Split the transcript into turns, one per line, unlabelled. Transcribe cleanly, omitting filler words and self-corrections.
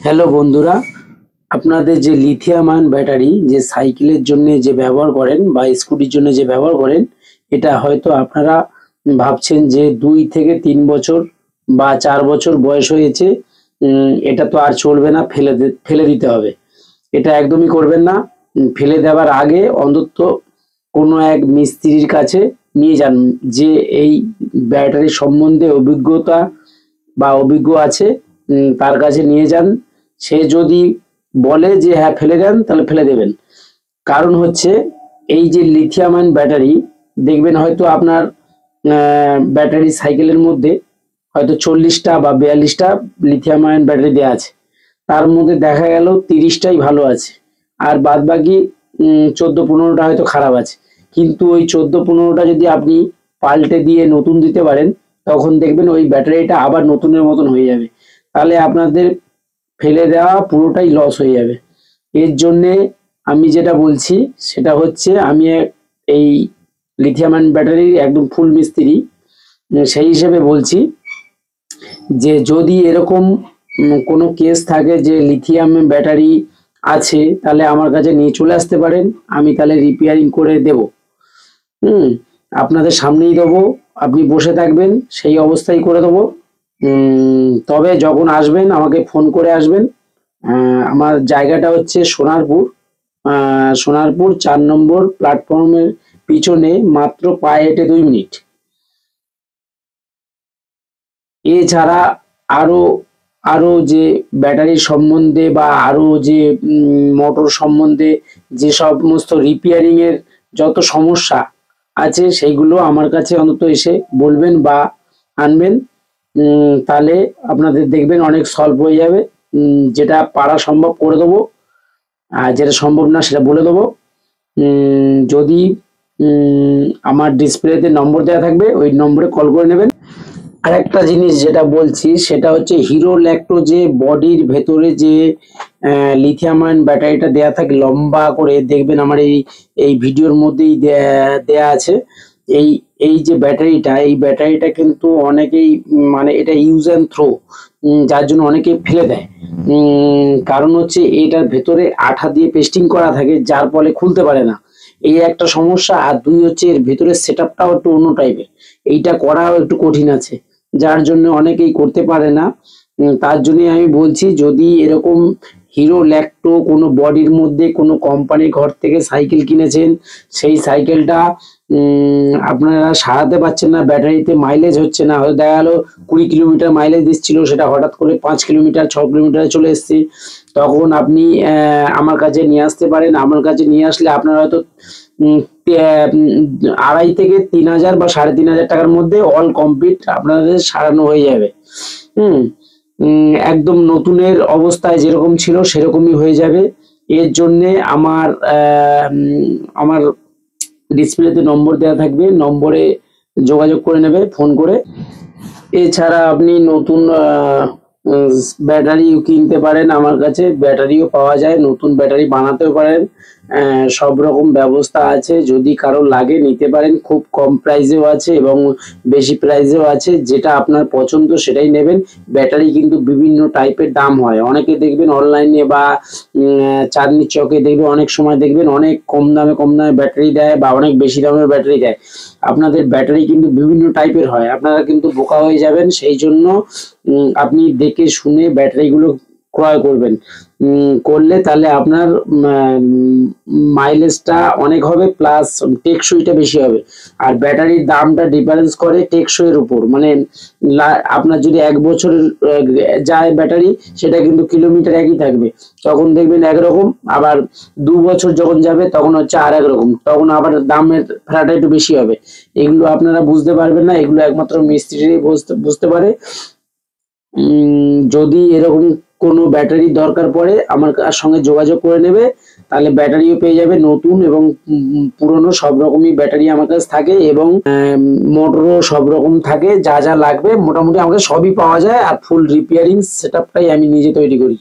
Hello বন্ধুরা, আপনাদের যে লিথিয়াম আয়ন ব্যাটারি যে সাইকেলের জন্য যে ব্যবহার করেন বা স্কুটির জন্য যে ব্যবহার করেন, এটা হয়তো আপনারা ভাবছেন যে 2 থেকে 3 বছর বা 4 বছর বয়স হয়েছে, এটা তো আর চলবে না, ফেলে দিতে হবে। এটা একদমই করবেন না। ফেলে দেওয়ার আগে অন্তত কোনো এক মিস্ত্রির কাছে নিয়ে যান, যে এই ব্যাটারি সম্বন্ধে অভিজ্ঞতা বা অভিজ্ঞ আছে, তার কাছে নিয়ে যান। সে যদি বলে যে হ্যাঁ ফেলে দেন, তাহলে ফেলে দেবেন। কারণ হচ্ছে, এই যে লিথিয়াম আয়ন ব্যাটারি, দেখবেন হয়তো আপনার ব্যাটারি সাইকেলের মধ্যে হয়তো 40টা বা 42টা লিথিয়াম আয়ন ব্যাটারি দেওয়া আছে। তার মধ্যে দেখা গেল 30টাই ভালো আছে, আর বাদ বাকি 14-15টা হয়তো খারাপ আছে। কিন্তু ওই 14-15টা যদি আপনি পাল্টে দিয়ে নতুন দিতে পারেন, তখন দেখবেন ওই ব্যাটারিটা আবার নতুনের মতন হয়ে যাবে। তাহলে আপনাদের ফেলে দেওয়া পুরোটাই লস হয়ে যাবে। এর জন্যে আমি যেটা বলছি সেটা হচ্ছে, আমি এই লিথিয়াম আয়ন ব্যাটারির একদম ফুল মিস্ত্রি, সেই হিসেবে বলছি যে যদি এরকম কোনো কেস থাকে যে লিথিয়াম ব্যাটারি আছে, তাহলে আমার কাছে নিয়ে চলে আসতে পারেন। আমি তাহলে রিপেয়ারিং করে দেব। হুম আপনাদের সামনেই দেবো, আপনি বসে থাকবেন, সেই অবস্থায় করে দেবো। তবে যখন আসবেন আমাকে ফোন করে আসবেন। আমার জায়গাটা হচ্ছে সোনারপুর। সোনারপুর 4 নম্বর প্ল্যাটফর্মের পিছনে, মাত্র পায়ে হেঁটে 2 মিনিট। এছাড়া আরো আরো যে ব্যাটারি সম্বন্ধে বা আরো যে মোটর সম্বন্ধে যে সমস্ত রিপেয়ারিং এর যত সমস্যা আছে, সেইগুলো আমার কাছে অন্তত এসে বলবেন বা আনবেন। তাহলে আপনাদের দেখবেন অনেক সলভ হয়ে যাবে। যেটা পারা সম্ভব করে দেবো, আর যেটা সম্ভব না সেটা বলে দেবো। যদি আমার ডিসপ্লেতে নম্বর দেওয়া থাকবে, ওই নম্বরে কল করে নেবেন। আরেকটা জিনিস যেটা বলছি সেটা হচ্ছে, হিরো ল্যাক্টো যে বডির ভেতরে যে লিথিয়াম আয়ন ব্যাটারিটা দেয়া থাকে লম্বা করে, দেখবেন আমার এই ভিডিওর মধ্যেই দেয়া আছে। এই এই যে ব্যাটারিটা, এই ব্যাটারিটা কিন্তু অনেকেই মানে এটা ইউজ অ্যান্ড থ্রো, যার জন্য অনেকেই ফেলে দেয়। কারণ হচ্ছে এটার ভেতরে আঠা দিয়ে পেস্টিং করা থাকে, যার ফলে খুলতে পারে না। এই একটা সমস্যা। আর দুই হচ্ছে, এর ভেতরে সেট আপটাও একটু অন্য টাইপের, এইটা করাও একটু কঠিন আছে, যার জন্য অনেকেই করতে পারে না। তার জন্য আমি বলছি, যদি এরকম হিরো ল্যাক্টো কোনো বডির মধ্যে কোনো কোম্পানির ঘর থেকে সাইকেল কিনেছেন, সেই সাইকেলটা আপনারা সারাতে পারছেন না, ব্যাটারিতে মাইলেজ হচ্ছে না, হয়তো দেখা গেলো 20 কিলোমিটার মাইলেজ দিচ্ছিল, সেটা হঠাৎ করে 5 কিলোমিটার 6 কিলোমিটারে চলে এসছে, তখন আপনি আমার কাছে নিয়ে আসতে পারেন। আমার কাছে নিয়ে আসলে আপনার হয়তো 2,500 থেকে 3,000 বা 3,500 টাকার মধ্যে অল কমপ্লিট আপনাদের সারানো হয়ে যাবে। হুম একদম নতুনের অবস্থায় যেরকম ছিল সেরকমই হয়ে যাবে। এর জন্যে আমার ডিসপ্লেতে নম্বর দেওয়া থাকবে, নম্বরে যোগাযোগ করে নেবে ফোন করে। এছাড়া আপনি নতুন ব্যাটারি কিনতে পারেন, আমার কাছে ব্যাটারিও পাওয়া যায়, নতুন ব্যাটারি বানাতেও পারেন। সব রকম ব্যবস্থা আছে, যদি কারো লাগে নিতে পারেন। খুব কম প্রাইসেও আছে এবং বেশি প্রাইসেও আছে, যেটা আপনার পছন্দ সেটাই নেবেন। ব্যাটারি কিন্তু বিভিন্ন টাইপের দাম হয়, অনেকে দেখবেন অনলাইনে বা চাঁদনি চকে দেখবেন, অনেক সময় দেখবেন অনেক কম দামে ব্যাটারি দেয় বা অনেক বেশি দামের ব্যাটারি দেয়। আপনাদের ব্যাটারি কিন্তু বিভিন্ন টাইপের হয়, আপনারা কিন্তু বোকা হয়ে যাবেন। সেই জন্য আপনি দেখে শুনে ব্যাটারিগুলো ক্রয় করবেন। করলে তাহলে আপনার মাইলেজটা অনেক হবে, প্লাস টেকসইটা বেশি হবে। আর ব্যাটারির দামটা ডিফারেন্স করে টেকসইয়ের উপর, মানে আপনার যদি 1 বছর যায় ব্যাটারি, সেটা কিন্তু কিলোমিটার একই থাকবে, তখন দেখবেন একরকম। আবার 2 বছর যখন যাবে, তখন হচ্ছে আর একরকম, তখন আবার দামের ফেরাটা একটু বেশি হবে। এগুলো আপনারা বুঝতে পারবেন না, এগুলো একমাত্র মিস্ত্রি বুঝতে পারে। যদি এরকম কোনো ব্যাটারি দরকার পড়ে, আমার সঙ্গে যোগাযোগ করে নেবে, তাহলে ব্যাটারিও পেয়ে যাবে নতুন এবং পুরনো, সব রকমই ব্যাটারি আমার কাছে থাকে, এবং মোটরও সব রকম থাকে। যা যা লাগবে মোটামুটি আমাকে সবই পাওয়া যায়, আর ফুল রিপেয়ারিং সেটআপটাই আমি নিজে তৈরি করি।